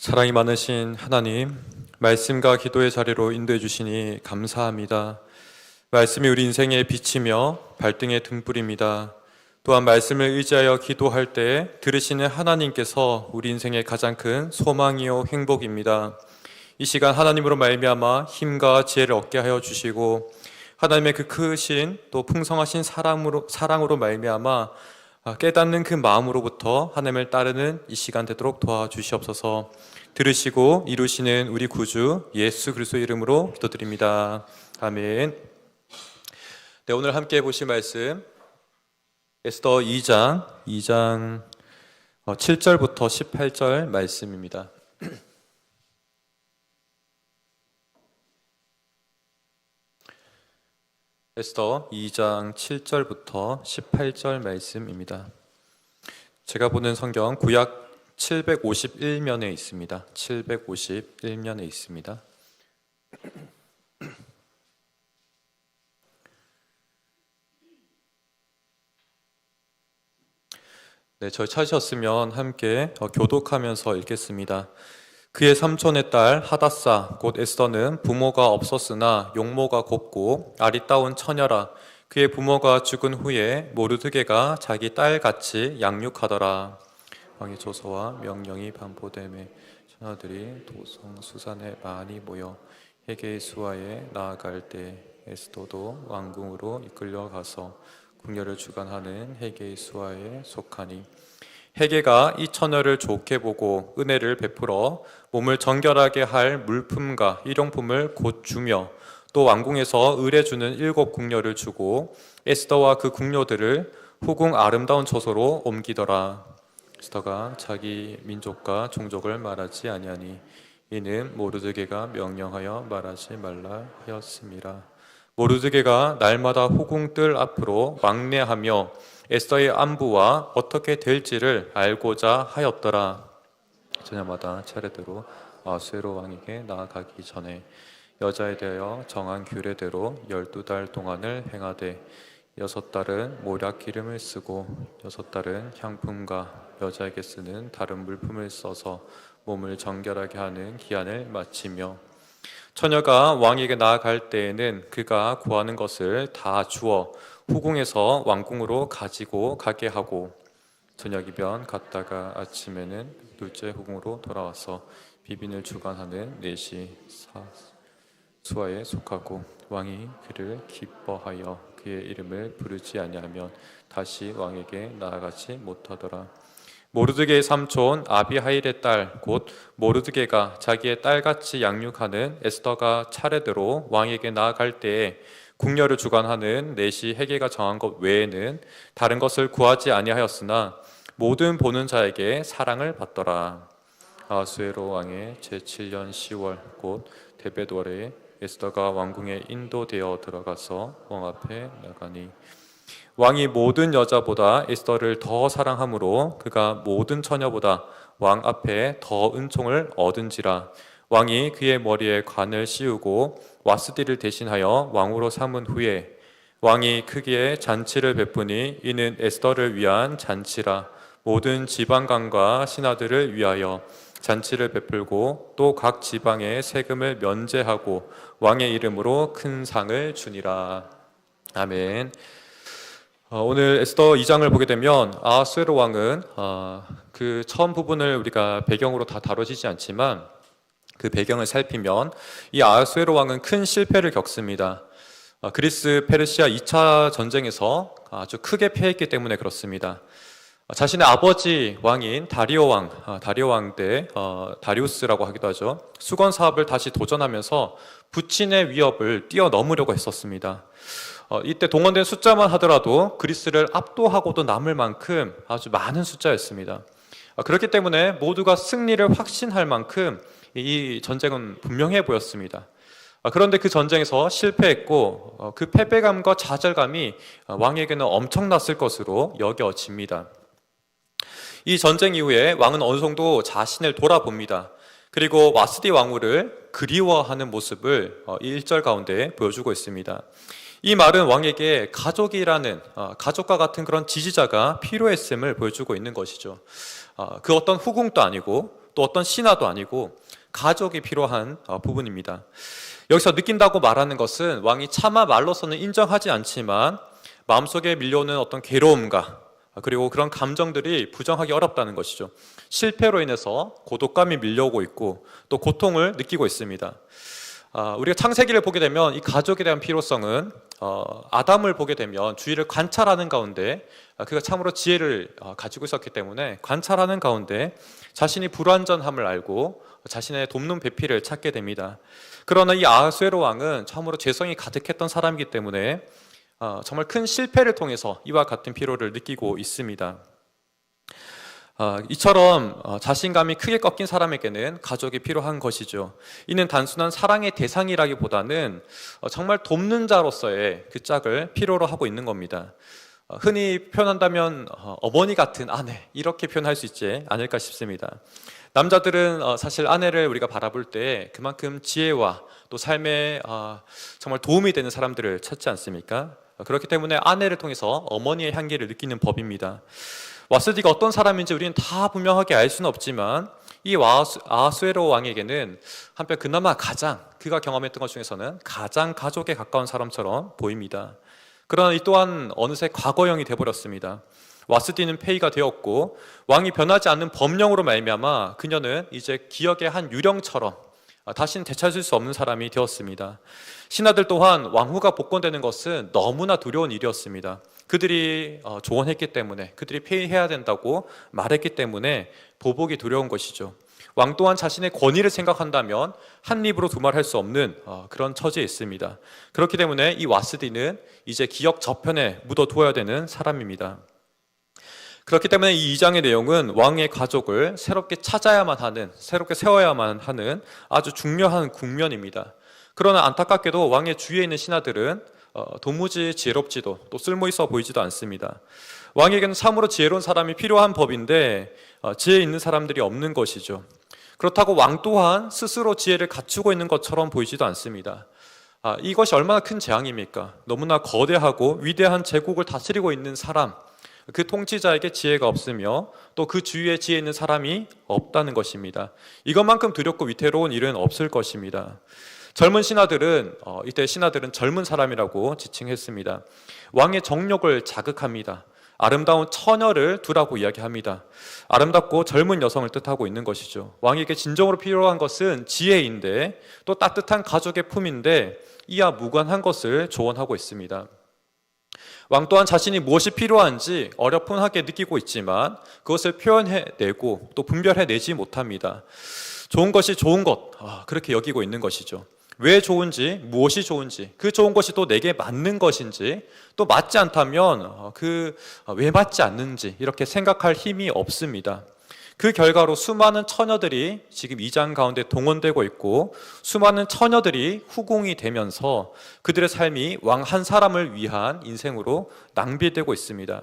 사랑이 많으신 하나님, 말씀과 기도의 자리로 인도해 주시니 감사합니다. 말씀이 우리 인생의 빛이며 발등의 등불입니다. 또한 말씀을 의지하여 기도할 때 들으시는 하나님께서 우리 인생의 가장 큰 소망이요 행복입니다. 이 시간 하나님으로 말미암아 힘과 지혜를 얻게 하여 주시고 하나님의 그 크신 또 풍성하신 사랑으로 말미암아 깨닫는 그 마음으로부터 하나님을 따르는 이 시간 되도록 도와주시옵소서. 들으시고 이루시는 우리 구주 예수 그리스도의 이름으로 기도드립니다. 아멘. 네, 오늘 함께 보실 말씀 에스더 2장 7절부터 18절 말씀입니다. 에스더 2장 7절부터 18절 말씀입니다. 제가 보는 성경 구약 751면에 있습니다. 751면에 있습니다. 네, 저희 찾으셨으면 함께 교독하면서 읽겠습니다. 그의 삼촌의 딸 하닷사 곧 에스더는 부모가 없었으나 용모가 곱고 아리따운 처녀라. 그의 부모가 죽은 후에 모르드게가 자기 딸같이 양육하더라. 왕의 조서와 명령이 반포됨에 처녀들이 도성 수산에 많이 모여 헤게의 수하에 나아갈 때 에스더도 왕궁으로 이끌려가서 궁녀를 주관하는 헤게의 수하에 속하니 헤게가 이 처녀를 좋게 보고 은혜를 베풀어 몸을 정결하게 할 물품과 일용품을 곧 주며 또 왕궁에서 의뢰주는 7 궁녀를 주고 에스더와 그 궁녀들을 후궁 아름다운 처소로 옮기더라. 에스더가 자기 민족과 종족을 말하지 아니하니 이는 모르드게가 명령하여 말하지 말라 하였음이라. 모르드게가 날마다 후궁 뜰 앞으로 왕래하며 에스더의 안부와 어떻게 될지를 알고자 하였더라. 저녁마다 차례대로 아수에로 왕에게 나아가기 전에 여자에 대하여 정한 규례대로 12달 동안을 행하되 6달은 모략 기름을 쓰고 6달은 향품과 여자에게 쓰는 다른 물품을 써서 몸을 정결하게 하는 기한을 마치며 처녀가 왕에게 나아갈 때에는 그가 구하는 것을 다 주어 후궁에서 왕궁으로 가지고 가게 하고 저녁이면 갔다가 아침에는 둘째 후궁으로 돌아와서 비빈을 주관하는 넷이 수하에 속하고 왕이 그를 기뻐하여 그의 이름을 부르지 아니하면 다시 왕에게 나아가지 못하더라. 모르드게의 삼촌 아비하일의 딸 곧 모르드게가 자기의 딸같이 양육하는 에스더가 차례대로 왕에게 나아갈 때에 궁녀를 주관하는 넷이 헤게가 정한 것 외에는 다른 것을 구하지 아니하였으나 모든 보는 자에게 사랑을 받더라. 아수에로 왕의 제7년 10월 곧 데벳월에 에스더가 왕궁에 인도되어 들어가서 왕 앞에 나가니 왕이 모든 여자보다 에스더를 더 사랑하므로 그가 모든 처녀보다 왕 앞에 더 은총을 얻은지라. 왕이 그의 머리에 관을 씌우고 와스디를 대신하여 왕으로 삼은 후에 왕이 크게 잔치를 베푸니 이는 에스더를 위한 잔치라. 모든 지방관과 신하들을 위하여 잔치를 베풀고 또 각 지방에 세금을 면제하고 왕의 이름으로 큰 상을 주니라. 아멘. 오늘 에스더 2장을 보게 되면 아하수에로 왕은 그 처음 부분을 우리가 배경으로 다 다뤄지지 않지만 그 배경을 살피면 이 아하수에로 왕은 큰 실패를 겪습니다. 그리스 페르시아 2차 전쟁에서 아주 크게 패했기 때문에 그렇습니다. 자신의 아버지 왕인 다리오 왕 때 다리우스라고 하기도 하죠. 수건 사업을 다시 도전하면서 부친의 위협을 뛰어넘으려고 했었습니다. 이때 동원된 숫자만 하더라도 그리스를 압도하고도 남을 만큼 아주 많은 숫자였습니다. 그렇기 때문에 모두가 승리를 확신할 만큼 이 전쟁은 분명해 보였습니다. 그런데 그 전쟁에서 실패했고 그 패배감과 좌절감이 왕에게는 엄청났을 것으로 여겨집니다. 이 전쟁 이후에 왕은 어느 정도 자신을 돌아봅니다. 그리고 와스디 왕후를 그리워하는 모습을 1절 가운데 보여주고 있습니다. 이 말은 왕에게 가족이라는 가족과 같은 그런 지지자가 필요했음을 보여주고 있는 것이죠. 그 어떤 후궁도 아니고 또 어떤 신하도 아니고 가족이 필요한 부분입니다. 여기서 느낀다고 말하는 것은 왕이 차마 말로서는 인정하지 않지만 마음속에 밀려오는 어떤 괴로움과 그리고 그런 감정들이 부정하기 어렵다는 것이죠. 실패로 인해서 고독감이 밀려오고 있고 또 고통을 느끼고 있습니다. 우리가 창세기를 보게 되면 이 가족에 대한 필요성은 아담을 보게 되면 주위를 관찰하는 가운데 그가 참으로 지혜를 가지고 있었기 때문에 관찰하는 가운데 자신이 불완전함을 알고 자신의 돕는 배필을 찾게 됩니다. 그러나 이 아하수에로 왕은 참으로 죄성이 가득했던 사람이기 때문에 정말 큰 실패를 통해서 이와 같은 피로를 느끼고 있습니다. 이처럼 자신감이 크게 꺾인 사람에게는 가족이 필요한 것이죠. 이는 단순한 사랑의 대상이라기보다는 정말 돕는 자로서의 그 짝을 필요로 하고 있는 겁니다. 흔히 표현한다면 어머니 같은 아내, 이렇게 표현할 수 있지 않을까 싶습니다. 남자들은 사실 아내를 우리가 바라볼 때 그만큼 지혜와 또 삶에 정말 도움이 되는 사람들을 찾지 않습니까? 그렇기 때문에 아내를 통해서 어머니의 향기를 느끼는 법입니다. 와스디가 어떤 사람인지 우리는 다 분명하게 알 수는 없지만 이 아하수에로 왕에게는 한편 그나마 그가 경험했던 것 중에서는 가장 가족에 가까운 사람처럼 보입니다. 그러나 이 또한 어느새 과거형이 되어버렸습니다. 와스디는 폐위가 되었고 왕이 변하지 않는 법령으로 말미암아 그녀는 이제 기억의 한 유령처럼 다시는 되찾을 수 없는 사람이 되었습니다. 신하들 또한 왕후가 복권되는 것은 너무나 두려운 일이었습니다. 그들이 조언했기 때문에, 그들이 폐위해야 된다고 말했기 때문에 보복이 두려운 것이죠. 왕 또한 자신의 권위를 생각한다면 한 입으로 두말할 수 없는 그런 처지에 있습니다. 그렇기 때문에 이 와스디는 이제 기억 저편에 묻어두어야 되는 사람입니다. 그렇기 때문에 이 2장의 내용은 왕의 가족을 새롭게 찾아야만 하는, 새롭게 세워야만 하는 아주 중요한 국면입니다. 그러나 안타깝게도 왕의 주위에 있는 신하들은 도무지 지혜롭지도 또 쓸모있어 보이지도 않습니다. 왕에게는 참으로 지혜로운 사람이 필요한 법인데 지혜 있는 사람들이 없는 것이죠. 그렇다고 왕 또한 스스로 지혜를 갖추고 있는 것처럼 보이지도 않습니다. 이것이 얼마나 큰 재앙입니까? 너무나 거대하고 위대한 제국을 다스리고 있는 사람, 그 통치자에게 지혜가 없으며 또 그 주위에 지혜 있는 사람이 없다는 것입니다. 이것만큼 두렵고 위태로운 일은 없을 것입니다. 젊은 신하들은 이때 신하들은 젊은 사람이라고 지칭했습니다. 왕의 정욕을 자극합니다. 아름다운 처녀를 두라고 이야기합니다. 아름답고 젊은 여성을 뜻하고 있는 것이죠. 왕에게 진정으로 필요한 것은 지혜인데 또 따뜻한 가족의 품인데 이와 무관한 것을 조언하고 있습니다. 왕 또한 자신이 무엇이 필요한지 어렴풋하게 느끼고 있지만 그것을 표현해내고 또 분별해내지 못합니다. 좋은 것이 좋은 것, 그렇게 여기고 있는 것이죠. 왜 좋은지, 무엇이 좋은지, 그 좋은 것이 또 내게 맞는 것인지, 또 맞지 않다면 왜 맞지 않는지 이렇게 생각할 힘이 없습니다. 그 결과로 수많은 처녀들이 지금 2장 가운데 동원되고 있고 수많은 처녀들이 후궁이 되면서 그들의 삶이 왕 한 사람을 위한 인생으로 낭비되고 있습니다.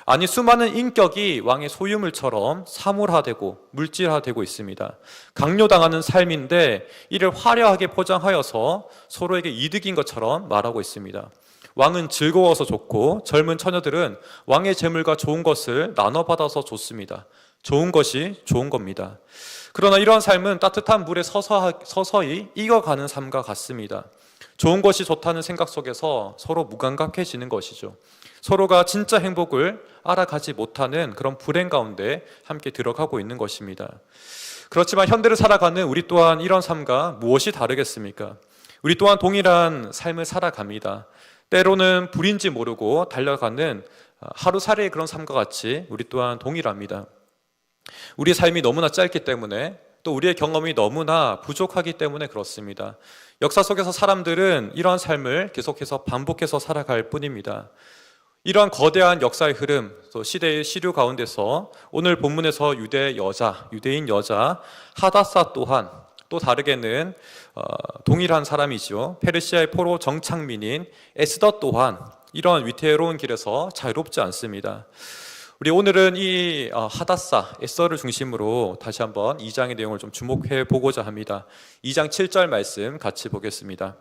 아니 수많은 인격이 왕의 소유물처럼 사물화되고 물질화되고 있습니다. 강요당하는 삶인데 이를 화려하게 포장하여서 서로에게 이득인 것처럼 말하고 있습니다. 왕은 즐거워서 좋고 젊은 처녀들은 왕의 재물과 좋은 것을 나눠받아서 좋습니다. 좋은 것이 좋은 겁니다. 그러나 이러한 삶은 따뜻한 물에 서서히 익어가는 삶과 같습니다. 좋은 것이 좋다는 생각 속에서 서로 무감각해지는 것이죠. 서로가 진짜 행복을 알아가지 못하는 그런 불행 가운데 함께 들어가고 있는 것입니다. 그렇지만 현대를 살아가는 우리 또한 이런 삶과 무엇이 다르겠습니까? 우리 또한 동일한 삶을 살아갑니다. 때로는 불인지 모르고 달려가는 하루살이의 그런 삶과 같이 우리 또한 동일합니다. 우리의 삶이 너무나 짧기 때문에 또 우리의 경험이 너무나 부족하기 때문에 그렇습니다. 역사 속에서 사람들은 이러한 삶을 계속해서 반복해서 살아갈 뿐입니다. 이러한 거대한 역사의 흐름, 또 시대의 시류 가운데서 오늘 본문에서 유대인 여자 하다사 또한 또 다르게는 동일한 사람이죠. 페르시아의 포로 정착민인 에스더 또한 이러한 위태로운 길에서 자유롭지 않습니다. 우리 오늘은 이 하다사, 에스더를 중심으로 다시 한번 2장의 내용을 좀 주목해 보고자 합니다. 2장 7절 말씀 같이 보겠습니다.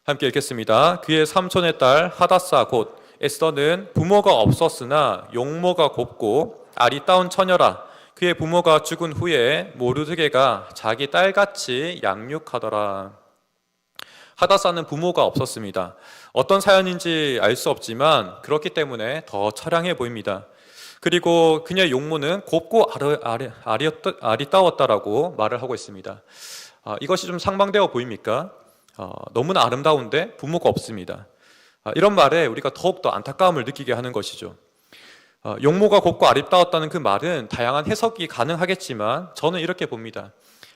함께 읽겠습니다. 그의 삼촌의 딸 하다사 곧 에스더는 부모가 없었으나 용모가 곱고 아리따운 처녀라. 그의 부모가 죽은 후에 모르드게가 자기 딸같이 양육하더라. 하다사는 부모가 없었습니다. 어떤 사연인지 알 수 없지만 그렇기 때문에 더 처량해 보입니다. 그리고 그녀의 용모는 곱고 아리따웠다라고 말을 하고 있습니다. 이것이 좀 상반되어 보입니까? 너무나 아름다운데 부모가 없습니다. 이런 말에 우리가 더욱더 안타까움을 느끼게 하는 것이죠. 용모가 곱고 아름다웠다는 그 말은 다양한 해석이 가능하겠지만 저는 이렇게 봅니다.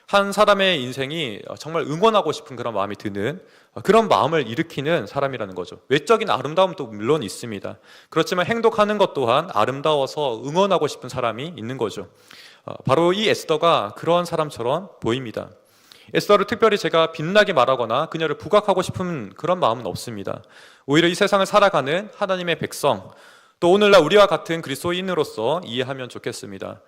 한 사람의 인생이 정말 응원하고 싶은 그런 마음이 드는 그런 마음을 일으키는 사람이라는 거죠. 외적인 아름다움도 물론 있습니다. 그렇지만 행동하는 것 또한 아름다워서 응원하고 싶은 사람이 있는 거죠. 바로 이 에스더가 그런 사람처럼 보입니다. 에스더를 특별히 제가 빛나게 말하거나 그녀를 부각하고 싶은 그런 마음은 없습니다. 오히려 이 세상을 살아가는 하나님의 백성, 또 오늘날 우리와 같은 그리스도인으로서 이해하면 좋겠습니다.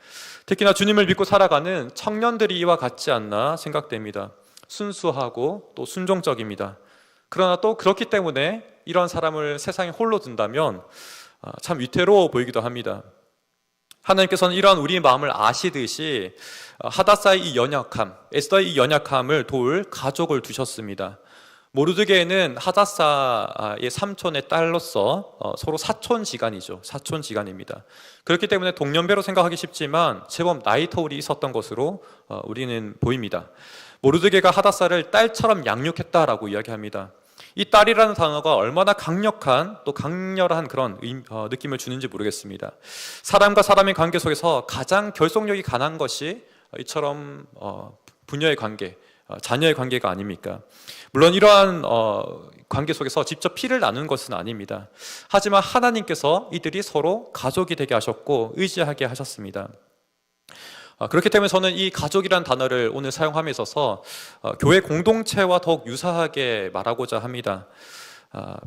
특히나 주님을 믿고 살아가는 청년들이 이와 같지 않나 생각됩니다. 순수하고 또 순종적입니다. 그러나 또 그렇기 때문에 이런 사람을 세상에 홀로 둔다면 참 위태로워 보이기도 합니다. 하나님께서는 이러한 우리의 마음을 아시듯이 하다사의 이 연약함, 에스더의 이 연약함을 도울 가족을 두셨습니다. 모르드게는 하다사의 삼촌의 딸로서 서로 사촌지간이죠. 사촌지간입니다. 그렇기 때문에 동년배로 생각하기 쉽지만 제법 나이 터울이 있었던 것으로 우리는 보입니다. 모르드게가 하다사를 딸처럼 양육했다라고 이야기합니다. 이 딸이라는 단어가 얼마나 강력한 또 강렬한 그런 느낌을 주는지 모르겠습니다. 사람과 사람의 관계 속에서 가장 결속력이 강한 것이 이처럼 부녀의 관계, 자녀의 관계가 아닙니까? 물론 이러한 관계 속에서 직접 피를 나누는 것은 아닙니다. 하지만 하나님께서 이들이 서로 가족이 되게 하셨고 의지하게 하셨습니다. 그렇기 때문에 저는 이 가족이라는 단어를 오늘 사용함에 있어서 교회 공동체와 더욱 유사하게 말하고자 합니다.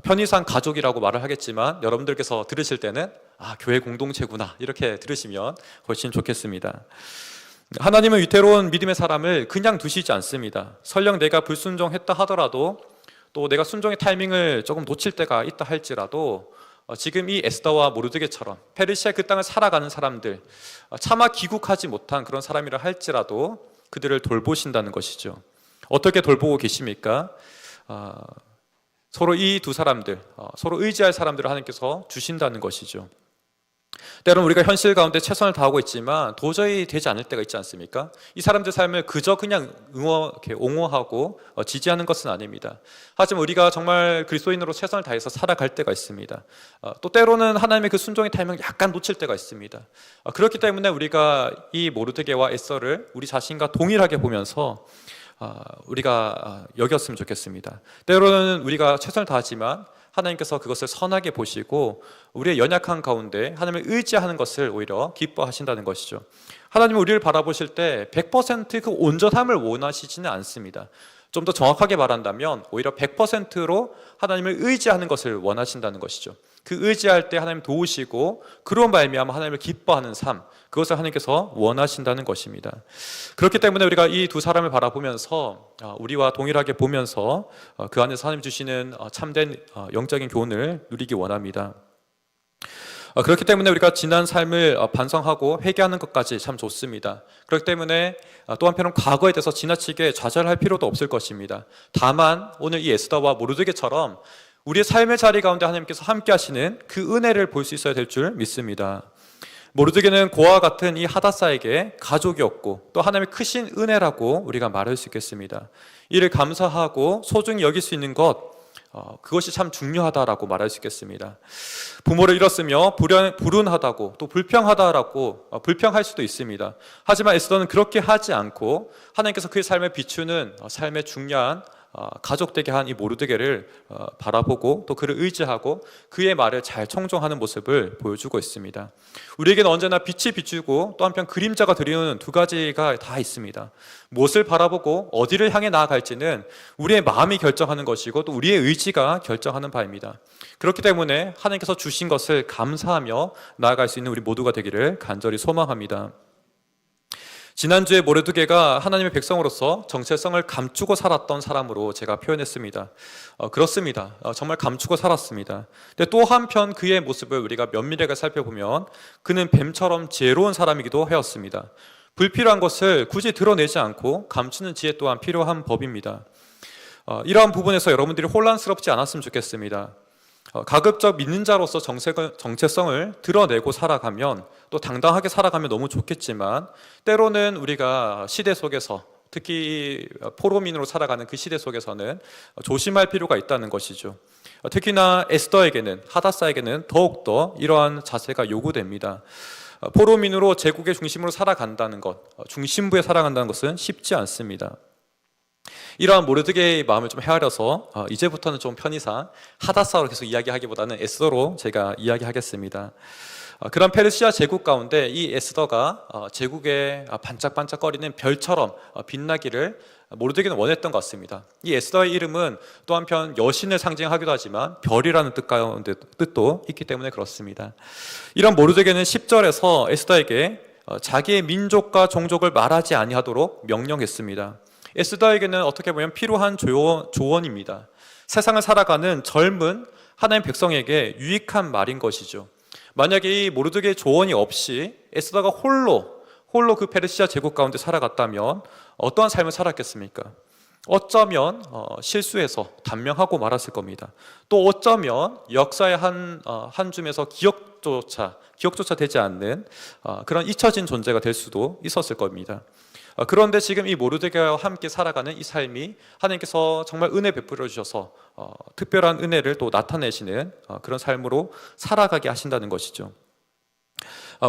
편의상 가족이라고 말을 하겠지만 여러분들께서 들으실 때는 교회 공동체구나 이렇게 들으시면 훨씬 좋겠습니다. 하나님은 위태로운 믿음의 사람을 그냥 두시지 않습니다. 설령 내가 불순종했다 하더라도 또 내가 순종의 타이밍을 조금 놓칠 때가 있다 할지라도 지금 이 에스더와 모르드게처럼 페르시아 그 땅을 살아가는 사람들, 차마 귀국하지 못한 그런 사람이라 할지라도 그들을 돌보신다는 것이죠. 어떻게 돌보고 계십니까? 서로 이 두 사람들, 서로 의지할 사람들을 하나님께서 주신다는 것이죠. 때로는 우리가 현실 가운데 최선을 다하고 있지만 도저히 되지 않을 때가 있지 않습니까? 이 사람들 삶을 그저 그냥 옹호하고 지지하는 것은 아닙니다. 하지만 우리가 정말 그리스도인으로 최선을 다해서 살아갈 때가 있습니다. 또 때로는 하나님의 그 순종의 타이밍을 약간 놓칠 때가 있습니다. 그렇기 때문에 우리가 이 모르드게와 에스더를 우리 자신과 동일하게 보면서 우리가 여겼으면 좋겠습니다. 때로는 우리가 최선을 다하지만 하나님께서 그것을 선하게 보시고 우리의 연약한 가운데 하나님을 의지하는 것을 오히려 기뻐하신다는 것이죠. 하나님은 우리를 바라보실 때 100% 그 온전함을 원하시지는 않습니다. 좀 더 정확하게 말한다면 오히려 100%로 하나님을 의지하는 것을 원하신다는 것이죠. 그 의지할 때 하나님 도우시고 그로 말미암아 하나님을 기뻐하는 삶, 그것을 하나님께서 원하신다는 것입니다. 그렇기 때문에 우리가 이 두 사람을 바라보면서 우리와 동일하게 보면서 그 안에서 하나님 주시는 참된 영적인 교훈을 누리기 원합니다. 그렇기 때문에 우리가 지난 삶을 반성하고 회개하는 것까지 참 좋습니다. 그렇기 때문에 또 한편은 과거에 대해서 지나치게 좌절할 필요도 없을 것입니다. 다만 오늘 이 에스더와 모르드게처럼 우리의 삶의 자리 가운데 하나님께서 함께 하시는 그 은혜를 볼 수 있어야 될 줄 믿습니다. 모르드게는 고아와 같은 이 하다사에게 가족이었고 또 하나님의 크신 은혜라고 우리가 말할 수 있겠습니다. 이를 감사하고 소중히 여길 수 있는 것, 그것이 참 중요하다라고 말할 수 있겠습니다. 부모를 잃었으며 불운하다고 또 불평하다라고 불평할 수도 있습니다. 하지만 에스더는 그렇게 하지 않고 하나님께서 그의 삶을 비추는 삶의 중요한 가족 되게 한 이 모르드게를 바라보고 또 그를 의지하고 그의 말을 잘 청종하는 모습을 보여주고 있습니다. 우리에게는 언제나 빛이 비추고 또 한편 그림자가 드리는 두 가지가 다 있습니다. 무엇을 바라보고 어디를 향해 나아갈지는 우리의 마음이 결정하는 것이고 또 우리의 의지가 결정하는 바입니다. 그렇기 때문에 하나님께서 주신 것을 감사하며 나아갈 수 있는 우리 모두가 되기를 간절히 소망합니다. 지난주에 모르드게가 하나님의 백성으로서 정체성을 감추고 살았던 사람으로 제가 표현했습니다. 그렇습니다. 정말 감추고 살았습니다. 근데 또 한편 그의 모습을 우리가 면밀하게 살펴보면 그는 뱀처럼 지혜로운 사람이기도 하였습니다. 불필요한 것을 굳이 드러내지 않고 감추는 지혜 또한 필요한 법입니다. 이러한 부분에서 여러분들이 혼란스럽지 않았으면 좋겠습니다. 가급적 믿는 자로서 정체성을 드러내고 살아가면 또 당당하게 살아가면 너무 좋겠지만 때로는 우리가 시대 속에서 특히 포로민으로 살아가는 그 시대 속에서는 조심할 필요가 있다는 것이죠. 특히나 에스더에게는 하다사에게는 더욱더 이러한 자세가 요구됩니다. 포로민으로 제국의 중심으로 살아간다는 것, 중심부에 살아간다는 것은 쉽지 않습니다. 이러한 모르드게의 마음을 좀 헤아려서 이제부터는 좀 편의상 하다사로 계속 이야기하기보다는 에스더로 제가 이야기하겠습니다. 그런 페르시아 제국 가운데 이 에스더가 제국에 반짝반짝거리는 별처럼 빛나기를 모르드게는 원했던 것 같습니다. 이 에스더의 이름은 또 한편 여신을 상징하기도 하지만 별이라는 뜻도 있기 때문에 그렇습니다. 이런 모르드게는 10절에서 에스더에게 자기의 민족과 종족을 말하지 아니하도록 명령했습니다. 에스더에게는 어떻게 보면 필요한 조언입니다. 세상을 살아가는 젊은 하나님 백성에게 유익한 말인 것이죠. 만약에 이 모르드게의 조언이 없이 에스더가 홀로 그 페르시아 제국 가운데 살아갔다면 어떠한 삶을 살았겠습니까? 어쩌면 실수해서 단명하고 말았을 겁니다. 또 어쩌면 역사의 한 줌에서 기억조차 되지 않는 그런 잊혀진 존재가 될 수도 있었을 겁니다. 그런데 지금 이 모르드게와 함께 살아가는 이 삶이 하나님께서 정말 은혜 베풀어 주셔서 특별한 은혜를 또 나타내시는 그런 삶으로 살아가게 하신다는 것이죠.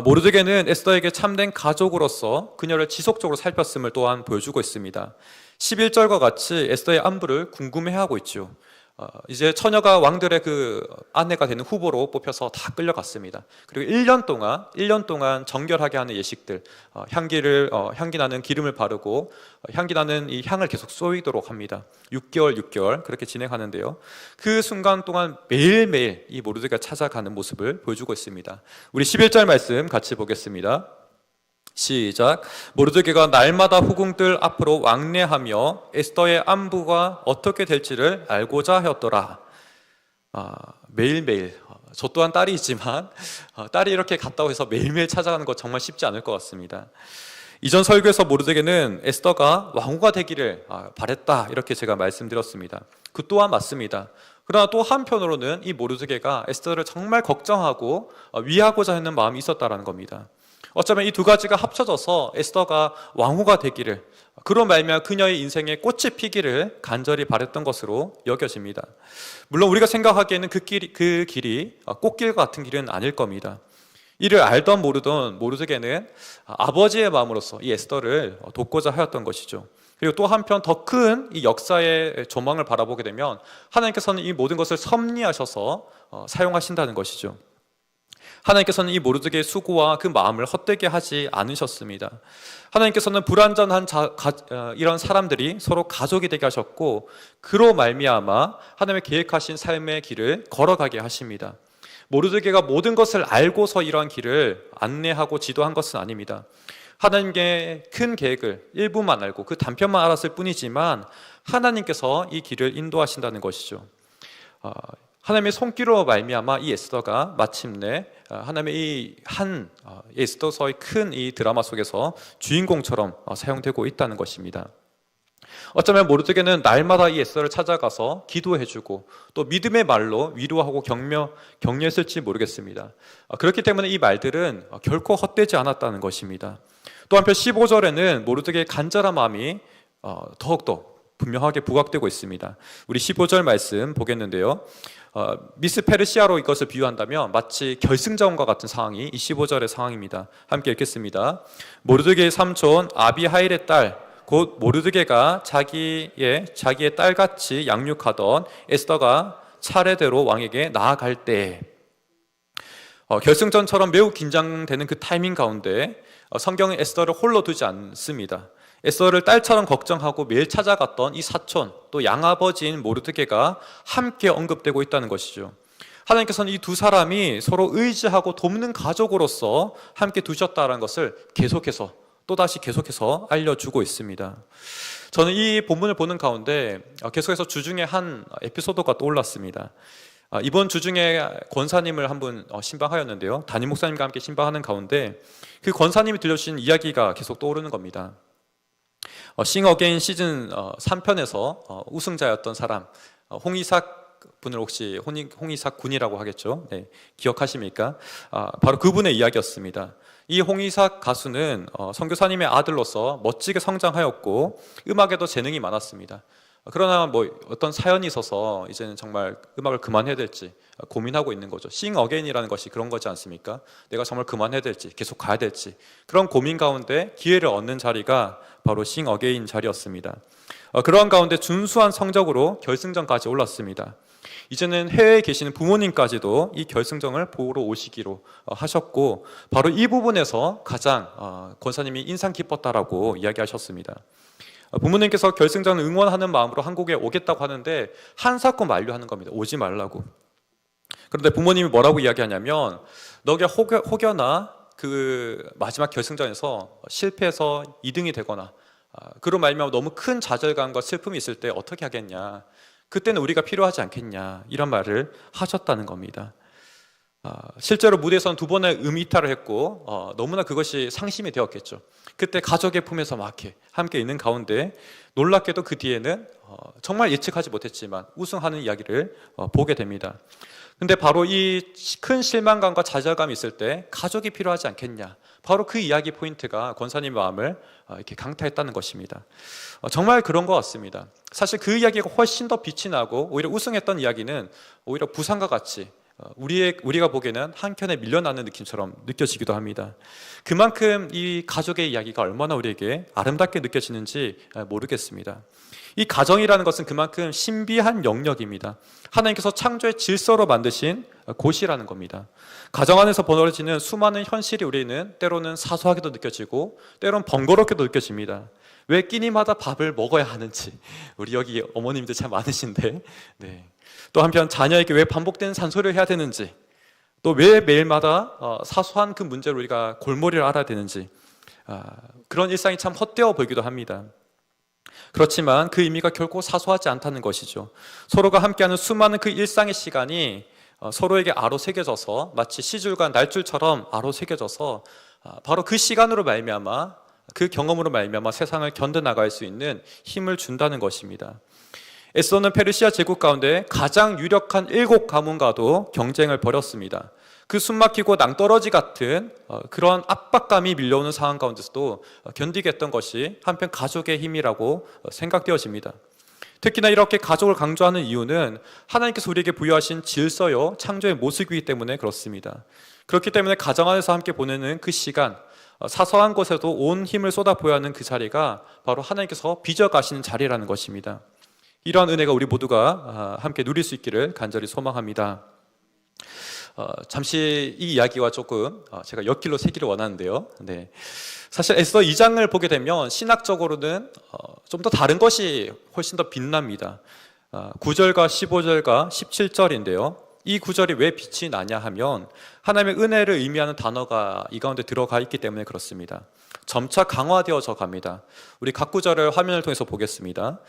모르드게는 에스더에게 참된 가족으로서 그녀를 지속적으로 살폈음을 또한 보여주고 있습니다. 11절과 같이 에스더의 안부를 궁금해하고 있죠. 이제 처녀가 왕들의 그 아내가 되는 후보로 뽑혀서 다 끌려갔습니다. 그리고 1년 동안 정결하게 하는 예식들, 향기 나는 기름을 바르고 향기 나는 이 향을 계속 쏘이도록 합니다. 6개월 그렇게 진행하는데요. 그 순간 동안 매일매일 이 모르드게가 찾아가는 모습을 보여주고 있습니다. 우리 11절 말씀 같이 보겠습니다. 시작. 모르드게가 날마다 후궁들 앞으로 왕래하며 에스더의 안부가 어떻게 될지를 알고자 하였더라. 매일매일, 저 또한 딸이 있지만 딸이 이렇게 갔다고 해서 매일매일 찾아가는 거 정말 쉽지 않을 것 같습니다. 이전 설교에서 모르드게는 에스더가 왕후가 되기를 바랬다 이렇게 제가 말씀드렸습니다. 그 또한 맞습니다. 그러나 또 한편으로는 이 모르드게가 에스더를 정말 걱정하고 위하고자 하는 마음이 있었다는 겁니다. 어쩌면 이 두 가지가 합쳐져서 에스더가 왕후가 되기를, 그로 말미암아 그녀의 인생에 꽃이 피기를 간절히 바랬던 것으로 여겨집니다. 물론 우리가 생각하기에는 그 길이 꽃길 같은 길은 아닐 겁니다. 이를 알던 모르던 모르드게는 아버지의 마음으로서 이 에스더를 돕고자 하였던 것이죠. 그리고 또 한편 더 큰 이 역사의 조망을 바라보게 되면 하나님께서는 이 모든 것을 섭리하셔서 사용하신다는 것이죠. 하나님께서는 이 모르드게의 수고와 그 마음을 헛되게 하지 않으셨습니다. 하나님께서는 불완전한 이런 사람들이 서로 가족이 되게 하셨고 그로 말미암아 하나님의 계획하신 삶의 길을 걸어가게 하십니다. 모르드게가 모든 것을 알고서 이러한 길을 안내하고 지도한 것은 아닙니다. 하나님의 큰 계획을 일부만 알고 그 단편만 알았을 뿐이지만 하나님께서 이 길을 인도하신다는 것이죠. 하나님의 손길로 말미암아 이 에스더가 마침내 하나님의 이 한 에스더서의 큰 이 드라마 속에서 주인공처럼 사용되고 있다는 것입니다. 어쩌면 모르드게는 날마다 이 에스더를 찾아가서 기도해주고 또 믿음의 말로 위로하고 격려했을지 모르겠습니다. 그렇기 때문에 이 말들은 결코 헛되지 않았다는 것입니다. 또 한편 15절에는 모르드게의 간절한 마음이 더욱더 분명하게 부각되고 있습니다. 우리 15절 말씀 보겠는데요. 미스 페르시아로 이것을 비유한다면 마치 결승전과 같은 상황이 이 15절의 상황입니다. 함께 읽겠습니다. 모르드게의 삼촌 아비하일의 딸 곧 모르드게가 자기의 딸같이 양육하던 에스더가 차례대로 왕에게 나아갈 때, 결승전처럼 매우 긴장되는 그 타이밍 가운데 성경은 에스더를 홀로 두지 않습니다. 에스더를 딸처럼 걱정하고 매일 찾아갔던 이 사촌 또 양아버지인 모르드게가 함께 언급되고 있다는 것이죠. 하나님께서는 이 두 사람이 서로 의지하고 돕는 가족으로서 함께 두셨다는 것을 계속해서 또다시 계속해서 알려주고 있습니다. 저는 이 본문을 보는 가운데 계속해서 주중에 한 에피소드가 떠올랐습니다. 이번 주중에 권사님을 한 분 신방하였는데요. 담임 목사님과 함께 신방하는 가운데 그 권사님이 들려주신 이야기가 계속 떠오르는 겁니다. 싱 어게인 시즌 3편에서 우승자였던 사람, 홍이삭 분을 혹시 홍이삭 군이라고 하겠죠. 네, 기억하십니까? 바로 그분의 이야기였습니다. 이 홍이삭 가수는 선교사님의 아들로서 멋지게 성장하였고 음악에도 재능이 많았습니다. 그러나 뭐 어떤 사연이 있어서 이제는 정말 음악을 그만해야 될지 고민하고 있는 거죠. 싱 어게인이라는 것이 그런 거지 않습니까? 내가 정말 그만해야 될지 계속 가야 될지 그런 고민 가운데 기회를 얻는 자리가 바로 싱 어게인 자리였습니다. 그러한 가운데 준수한 성적으로 결승전까지 올랐습니다. 이제는 해외에 계시는 부모님까지도 이 결승전을 보러 오시기로 하셨고 바로 이 부분에서 가장 권사님이 인상 깊었다라고 이야기하셨습니다. 부모님께서 결승전 응원하는 마음으로 한국에 오겠다고 하는데 한사코 만류하는 겁니다. 오지 말라고. 그런데 부모님이 뭐라고 이야기하냐면 너가 혹여나 그 마지막 결승전에서 실패해서 2등이 되거나 그로 말미암아 너무 큰 좌절감과 슬픔이 있을 때 어떻게 하겠냐, 그때는 우리가 필요하지 않겠냐, 이런 말을 하셨다는 겁니다. 실제로 무대에서는 2번의 음이탈을 했고 너무나 그것이 상심이 되었겠죠. 그때 가족의 품에서 막 함께 있는 가운데 놀랍게도 그 뒤에는 정말 예측하지 못했지만 우승하는 이야기를 보게 됩니다. 근데 바로 이 큰 실망감과 좌절감이 있을 때 가족이 필요하지 않겠냐, 바로 그 이야기 포인트가 권사님의 마음을 이렇게 강타했다는 것입니다. 정말 그런 것 같습니다. 사실 그 이야기가 훨씬 더 빛이 나고 오히려 우승했던 이야기는 오히려 부상과 같이 우리가 보기에는 한켠에 밀려나는 느낌처럼 느껴지기도 합니다. 그만큼 이 가족의 이야기가 얼마나 우리에게 아름답게 느껴지는지 모르겠습니다. 이 가정이라는 것은 그만큼 신비한 영역입니다. 하나님께서 창조의 질서로 만드신 곳이라는 겁니다. 가정 안에서 벌어지는 수많은 현실이 우리는 때로는 사소하게도 느껴지고 때로는 번거롭게도 느껴집니다. 왜 끼니마다 밥을 먹어야 하는지, 우리 여기 어머님들 참 많으신데, 네. 또 한편 자녀에게 왜 반복되는 잔소리를 해야 되는지, 또 왜 매일마다 사소한 그 문제로 우리가 골머리를 앓아야 되는지, 그런 일상이 참 헛되어 보이기도 합니다. 그렇지만 그 의미가 결코 사소하지 않다는 것이죠. 서로가 함께하는 수많은 그 일상의 시간이 서로에게 아로 새겨져서 마치 시줄과 날줄처럼 아로 새겨져서 바로 그 시간으로 말미암아, 그 경험으로 말미암아 세상을 견뎌나갈 수 있는 힘을 준다는 것입니다. 에스더는 페르시아 제국 가운데 가장 유력한 7가문과도 경쟁을 벌였습니다. 그 숨막히고 낭떠러지 같은 그런 압박감이 밀려오는 상황 가운데서도 견디겠던 것이 한편 가족의 힘이라고 생각되어집니다. 특히나 이렇게 가족을 강조하는 이유는 하나님께서 우리에게 부여하신 질서요 창조의 모습이기 때문에 그렇습니다. 그렇기 때문에 가정 안에서 함께 보내는 그 시간, 사소한 것에도 온 힘을 쏟아부어야 하는 그 자리가 바로 하나님께서 빚어가시는 자리라는 것입니다. 이러한 은혜가 우리 모두가 함께 누릴 수 있기를 간절히 소망합니다. 잠시 이 이야기와 조금 제가 엮기로 새기를 원하는데요. 네. 사실 에스더 2장을 보게 되면 신학적으로는 좀 더 다른 것이 훨씬 더 빛납니다. 9절과 15절과 17절인데요. 이 구절이 왜 빛이 나냐 하면 하나님의 은혜를 의미하는 단어가 이 가운데 들어가 있기 때문에 그렇습니다. 점차 강화되어져 갑니다. 우리 각 구절을 화면을 통해서 보겠습니다.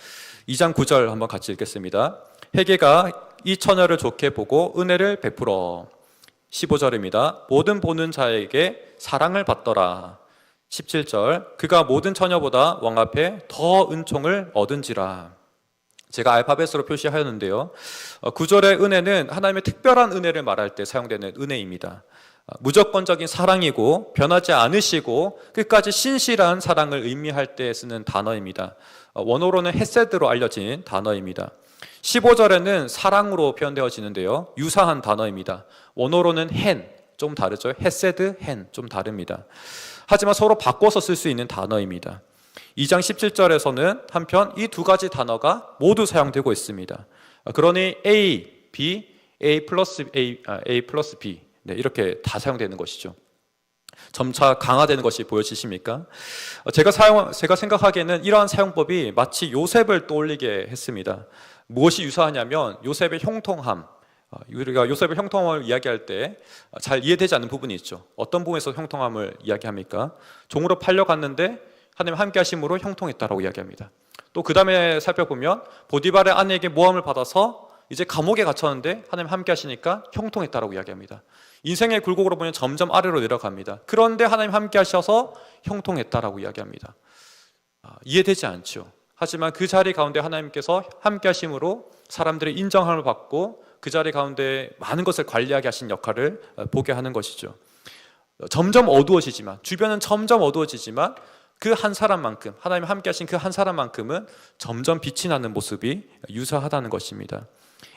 2장 9절 한번 같이 읽겠습니다. 회개가 이 처녀를 좋게 보고 은혜를 베풀어. 15절입니다. 모든 보는 자에게 사랑을 받더라. 17절, 그가 모든 처녀보다 왕 앞에 더 은총을 얻은지라. 제가 알파벳으로 표시하였는데요. 9절의 은혜는 하나님의 특별한 은혜를 말할 때 사용되는 은혜입니다. 무조건적인 사랑이고 변하지 않으시고 끝까지 신실한 사랑을 의미할 때 쓰는 단어입니다. 원어로는 헤세드로 알려진 단어입니다. 15절에는 사랑으로 표현되어지는데요. 유사한 단어입니다. 원어로는 헨, 좀 다르죠. 헤세드, 헨, 좀 다릅니다. 하지만 서로 바꿔서 쓸 수 있는 단어입니다. 2장 17절에서는 한편 이 두 가지 단어가 모두 사용되고 있습니다. 그러니 A, B, A 플러스 B, 네, 이렇게 다 사용되는 것이죠. 점차 강화되는 것이 보여지십니까? 제가 생각하기에는 이러한 사용법이 마치 요셉을 떠올리게 했습니다. 무엇이 유사하냐면 요셉의 형통함, 우리가 요셉의 형통함을 이야기할 때 잘 이해되지 않는 부분이 있죠. 어떤 부분에서 형통함을 이야기합니까? 종으로 팔려갔는데 하나님 함께 하심으로 형통했다라고 이야기합니다. 또 그 다음에 살펴보면 보디발의 아내에게 모함을 받아서 이제 감옥에 갇혔는데 하나님 함께 하시니까 형통했다라고 이야기합니다. 인생의 굴곡으로 보면 점점 아래로 내려갑니다. 그런데 하나님 함께 하셔서 형통했다라고 이야기합니다. 이해되지 않죠. 하지만 그 자리 가운데 하나님께서 함께 하심으로 사람들의 인정함을 받고 그 자리 가운데 많은 것을 관리하게 하신 역할을 보게 하는 것이죠. 점점 어두워지지만, 주변은 점점 어두워지지만 그 한 사람만큼, 하나님 함께 하신 그 한 사람만큼은 점점 빛이 나는 모습이 유사하다는 것입니다.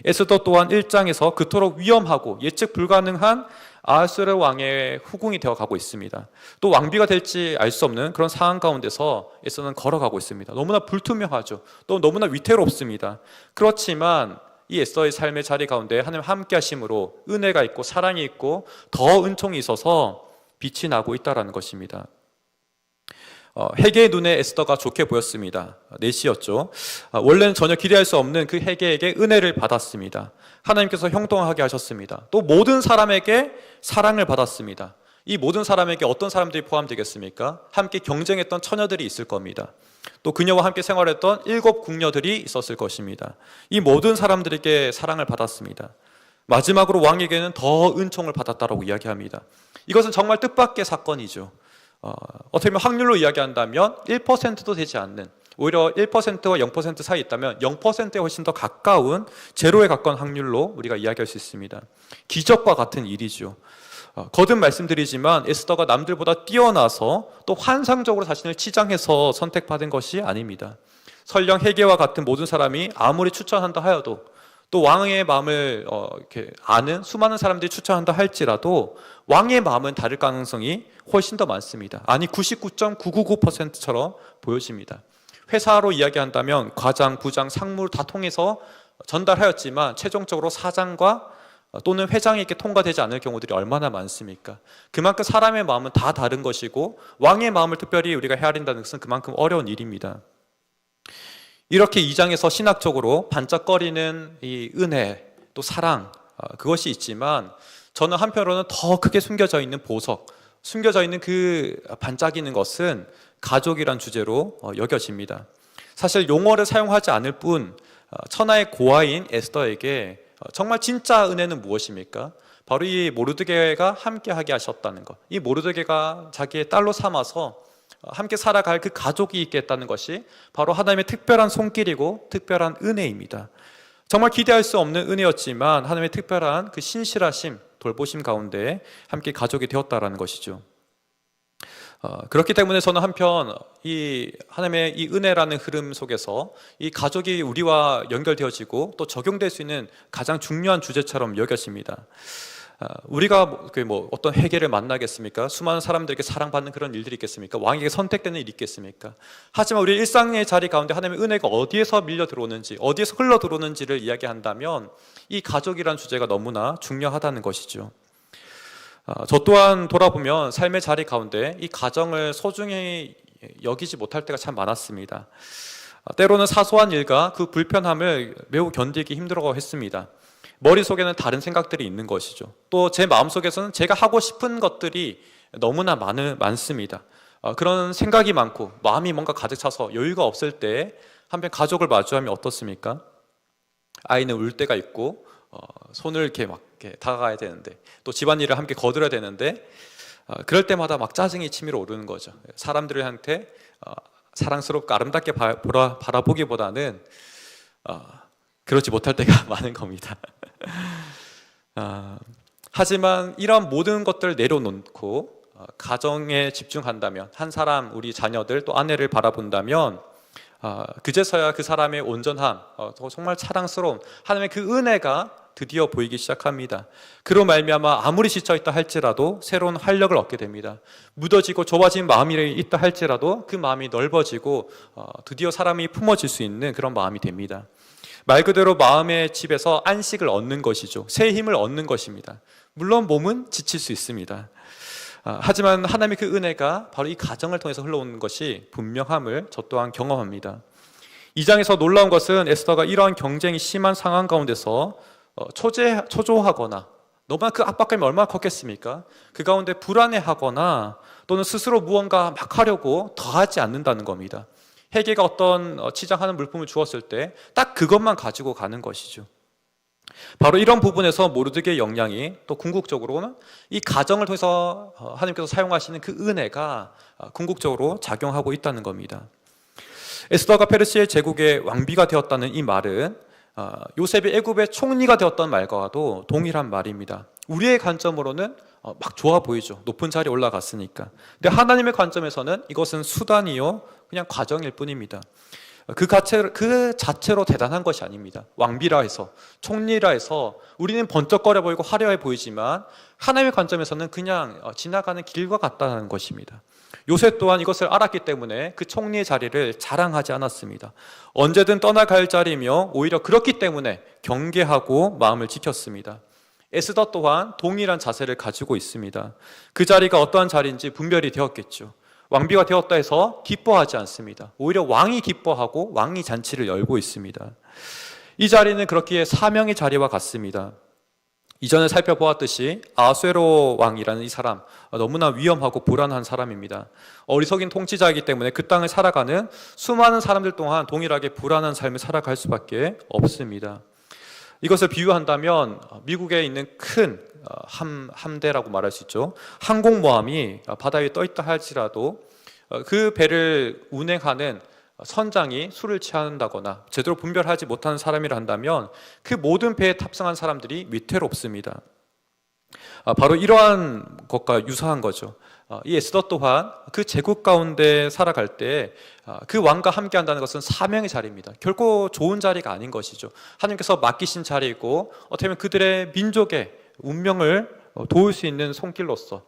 에스더 또한 1장에서 그토록 위험하고 예측 불가능한 아하스웨로 왕의 후궁이 되어가고 있습니다. 또 왕비가 될지 알 수 없는 그런 상황 가운데서 에스더는 걸어가고 있습니다. 너무나 불투명하죠. 또 너무나 위태롭습니다. 그렇지만 이 에스더의 삶의 자리 가운데 하나님 함께 하심으로 은혜가 있고 사랑이 있고 더 은총이 있어서 빛이 나고 있다는 것입니다. 헤게의 눈에 에스더가 좋게 보였습니다. 내시였죠. 원래는 전혀 기대할 수 없는 그 헤게에게 은혜를 받았습니다. 하나님께서 형통하게 하셨습니다. 또 모든 사람에게 사랑을 받았습니다. 이 모든 사람에게 어떤 사람들이 포함되겠습니까? 함께 경쟁했던 처녀들이 있을 겁니다. 또 그녀와 함께 생활했던 7 궁녀들이 있었을 것입니다. 이 모든 사람들에게 사랑을 받았습니다. 마지막으로 왕에게는 더 은총을 받았다고 이야기합니다. 이것은 정말 뜻밖의 사건이죠. 어떻게 보면 확률로 이야기한다면 1%도 되지 않는, 오히려 1%와 0% 사이에 있다면 0%에 훨씬 더 가까운, 제로에 가까운 확률로 우리가 이야기할 수 있습니다. 기적과 같은 일이죠. 거듭 말씀드리지만 에스더가 남들보다 뛰어나서 또 환상적으로 자신을 치장해서 선택받은 것이 아닙니다. 설령 헤게와 같은 모든 사람이 아무리 추천한다 하여도, 또 왕의 마음을 이렇게 아는 수많은 사람들이 추천한다 할지라도 왕의 마음은 다를 가능성이 훨씬 더 많습니다. 아니 99.999%처럼 보여집니다. 회사로 이야기한다면 과장, 부장, 상무를 다 통해서 전달하였지만 최종적으로 사장과 또는 회장에게 통과되지 않을 경우들이 얼마나 많습니까? 그만큼 사람의 마음은 다 다른 것이고 왕의 마음을 특별히 우리가 헤아린다는 것은 그만큼 어려운 일입니다. 이렇게 2장에서 신학적으로 반짝거리는 이 은혜, 또 사랑, 그것이 있지만 저는 한편으로는 더 크게 숨겨져 있는 보석, 숨겨져 있는 그 반짝이는 것은 가족이란 주제로 여겨집니다. 사실 용어를 사용하지 않을 뿐 천하의 고아인 에스더에게 정말 진짜 은혜는 무엇입니까? 바로 이 모르드게가 함께하게 하셨다는 것, 이 모르드게가 자기의 딸로 삼아서 함께 살아갈 그 가족이 있게 했다는 것이 바로 하나님의 특별한 손길이고 특별한 은혜입니다. 정말 기대할 수 없는 은혜였지만 하나님의 특별한 그 신실하심, 돌보심 가운데 함께 가족이 되었다라는 것이죠. 그렇기 때문에 저는 한편 이 하나님의 이 은혜라는 흐름 속에서 이 가족이 우리와 연결되어지고 또 적용될 수 있는 가장 중요한 주제처럼 여겨집니다. 우리가 어떤 회개를 만나겠습니까? 수많은 사람들에게 사랑받는 그런 일들이 있겠습니까? 왕에게 선택되는 일이 있겠습니까? 하지만 우리 일상의 자리 가운데 하나님의 은혜가 어디에서 밀려 들어오는지, 어디에서 흘러 들어오는지를 이야기한다면 이 가족이라는 주제가 너무나 중요하다는 것이죠. 저 또한 돌아보면 삶의 자리 가운데 이 가정을 소중히 여기지 못할 때가 참 많았습니다. 때로는 사소한 일과 그 불편함을 매우 견디기 힘들어 했습니다. 머릿속에는 다른 생각들이 있는 것이죠. 또 제 마음속에서는 제가 하고 싶은 것들이 너무나 많습니다. 그런 생각이 많고 마음이 뭔가 가득 차서 여유가 없을 때 한편 가족을 마주하면 어떻습니까? 아이는 울 때가 있고 손을 이렇게 다가가야 되는데 또 집안일을 함께 거들어야 되는데 그럴 때마다 막 짜증이 치밀어 오르는 거죠. 사람들한테 사랑스럽고 아름답게 바라보기보다는 그렇지 못할 때가 많은 겁니다. 하지만 이런 모든 것들을 내려놓고 가정에 집중한다면, 한 사람, 우리 자녀들 또 아내를 바라본다면 그제서야 그 사람의 온전함, 정말 사랑스러운 하나님의 그 은혜가 드디어 보이기 시작합니다. 그로 말미암아 아무리 지쳐있다 할지라도 새로운 활력을 얻게 됩니다. 묻어지고 좁아진 마음이 있다 할지라도 그 마음이 넓어지고 드디어 사람이 품어질 수 있는 그런 마음이 됩니다. 말 그대로 마음의 집에서 안식을 얻는 것이죠. 새 힘을 얻는 것입니다. 물론 몸은 지칠 수 있습니다. 하지만 하나님의 그 은혜가 바로 이 가정을 통해서 흘러오는 것이 분명함을 저 또한 경험합니다. 2장에서 놀라운 것은 에스더가 이러한 경쟁이 심한 상황 가운데서 초조하거나 너무나 그 압박감이 얼마나 컸겠습니까? 그 가운데 불안해하거나 또는 스스로 무언가 막 하려고 더하지 않는다는 겁니다. 회개가 어떤 치장하는 물품을 주었을 때 딱 그것만 가지고 가는 것이죠. 바로 이런 부분에서 모르드게의 역량이 또 궁극적으로는 이 가정을 통해서 하나님께서 사용하시는 그 은혜가 궁극적으로 작용하고 있다는 겁니다. 에스더가 페르시아 제국의 왕비가 되었다는 이 말은 요셉이 애굽의 총리가 되었던 말과도 동일한 말입니다. 우리의 관점으로는 막 좋아 보이죠. 높은 자리에 올라갔으니까. 근데 하나님의 관점에서는 이것은 수단이요 그냥 과정일 뿐입니다. 그 자체로 대단한 것이 아닙니다. 왕비라 해서, 총리라 해서 우리는 번쩍거려 보이고 화려해 보이지만 하나님의 관점에서는 그냥 지나가는 길과 같다는 것입니다. 요셉 또한 이것을 알았기 때문에 그 총리의 자리를 자랑하지 않았습니다. 언제든 떠나갈 자리며 오히려 그렇기 때문에 경계하고 마음을 지켰습니다. 에스더 또한 동일한 자세를 가지고 있습니다. 그 자리가 어떠한 자리인지 분별이 되었겠죠. 왕비가 되었다 해서 기뻐하지 않습니다. 오히려 왕이 기뻐하고 왕이 잔치를 열고 있습니다. 이 자리는 그렇기에 사명의 자리와 같습니다. 이전에 살펴보았듯이 아수에로 왕이라는 이 사람, 너무나 위험하고 불안한 사람입니다. 어리석인 통치자이기 때문에 그 땅을 살아가는 수많은 사람들 동안 동일하게 불안한 삶을 살아갈 수밖에 없습니다. 이것을 비유한다면 미국에 있는 큰 함대라고 말할 수 있죠. 항공모함이 바다 위에 떠 있다 할지라도 그 배를 운행하는 선장이 술을 취한다거나 제대로 분별하지 못하는 사람이라 한다면 그 모든 배에 탑승한 사람들이 위태롭습니다. 바로 이러한 것과 유사한 거죠. 이 에스더 또한 그 제국 가운데 살아갈 때 그 왕과 함께 한다는 것은 사명의 자리입니다. 결코 좋은 자리가 아닌 것이죠. 하나님께서 맡기신 자리이고 어떻게 보면 그들의 민족의 운명을 도울 수 있는 손길로서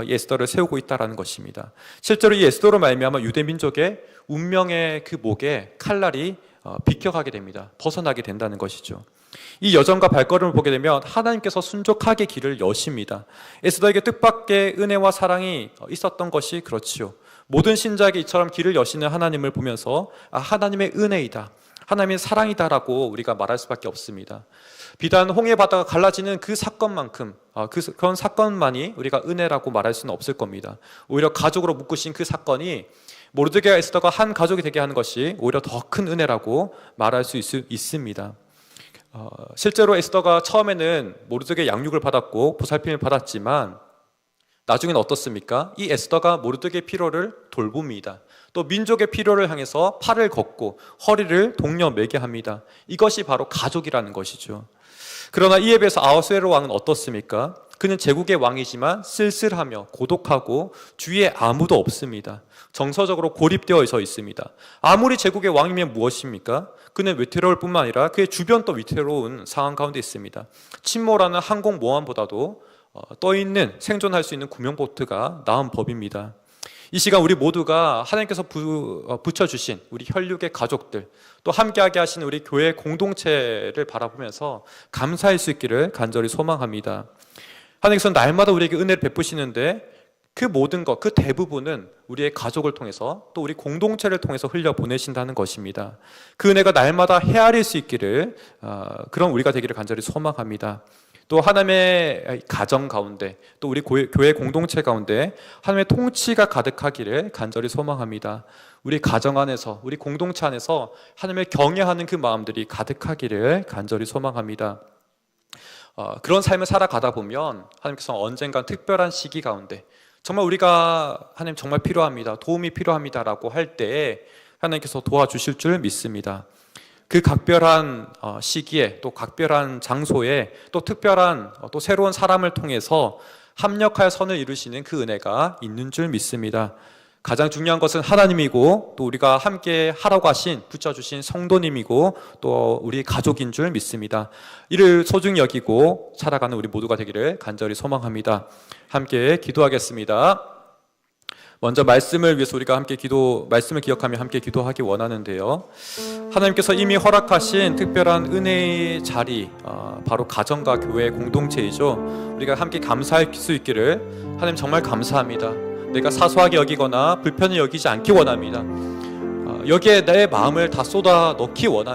이 에스더를 세우고 있다는 것입니다. 실제로 이 에스더로 말미암아 유대 민족의 운명의 그 목에 칼날이 비켜가게 됩니다. 벗어나게 된다는 것이죠. 이 여정과 발걸음을 보게 되면 하나님께서 순종하게 길을 여십니다. 에스더에게 뜻밖의 은혜와 사랑이 있었던 것이 그렇지요. 모든 신자에게 이처럼 길을 여시는 하나님을 보면서 하나님의 은혜이다, 하나님의 사랑이다라고 우리가 말할 수밖에 없습니다. 비단 홍해 바다가 갈라지는 그 사건만큼 그런 사건만이 우리가 은혜라고 말할 수는 없을 겁니다. 오히려 가족으로 묶으신 그 사건이 모르드게와 에스더가 한 가족이 되게 하는 것이 오히려 더 큰 은혜라고 말할 수 있습니다. 실제로 에스더가 처음에는 모르드게의 양육을 받았고 보살핌을 받았지만 나중에는 어떻습니까? 이 에스더가 모르드게의 필요를 돌봅니다. 또 민족의 필요를 향해서 팔을 걷고 허리를 동여 매게 합니다. 이것이 바로 가족이라는 것이죠. 그러나 이에 비해서 아하수에로 왕은 어떻습니까? 그는 제국의 왕이지만 쓸쓸하며 고독하고 주위에 아무도 없습니다. 정서적으로 고립되어 있습니다. 아무리 제국의 왕이면 무엇입니까? 그는 위태로울 뿐만 아니라 그의 주변도 위태로운 상황 가운데 있습니다. 침몰하는 항공모함보다도 떠있는 생존할 수 있는 구명보트가 나은 법입니다. 이 시간 우리 모두가 하나님께서 붙여주신 우리 혈육의 가족들, 또 함께하게 하신 우리 교회 공동체를 바라보면서 감사할 수 있기를 간절히 소망합니다. 하나님께서 날마다 우리에게 은혜를 베푸시는데 그 모든 것, 그 대부분은 우리의 가족을 통해서 또 우리 공동체를 통해서 흘려보내신다는 것입니다. 그 은혜가 날마다 헤아릴 수 있기를 그런 우리가 되기를 간절히 소망합니다. 또 하나님의 가정 가운데 또 우리 교회 공동체 가운데 하나님의 통치가 가득하기를 간절히 소망합니다. 우리 가정 안에서 우리 공동체 안에서 하나님을 경외하는 그 마음들이 가득하기를 간절히 소망합니다. 그런 삶을 살아가다 보면 하나님께서 언젠가 특별한 시기 가운데 정말 우리가 하나님 정말 필요합니다, 도움이 필요합니다라고 할 때에 하나님께서 도와주실 줄 믿습니다. 그 각별한 시기에 또 각별한 장소에 또 특별한 또 새로운 사람을 통해서 합력하여 선을 이루시는 그 은혜가 있는 줄 믿습니다. 가장 중요한 것은 하나님이고 또 우리가 함께 하라고 하신 붙여주신 성도님이고 또 우리 가족인 줄 믿습니다. 이를 소중히 여기고 살아가는 우리 모두가 되기를 간절히 소망합니다. 함께 기도하겠습니다. 먼저 말씀을 위해서 우리가 함께 말씀을 기억하며 함께 기도하기 원하는데요. 하나님께서 이미 허락하신 특별한 은혜의 자리, 바로 가정과 교회 공동체이죠. 우리가 함께 감사할 수 있기를 하나님 정말 감사합니다. 내가 사소하게 여기거나 불편히 여기지 않기 원합니다. 여기에 내 마음을 다 쏟아 넣기 원합니다.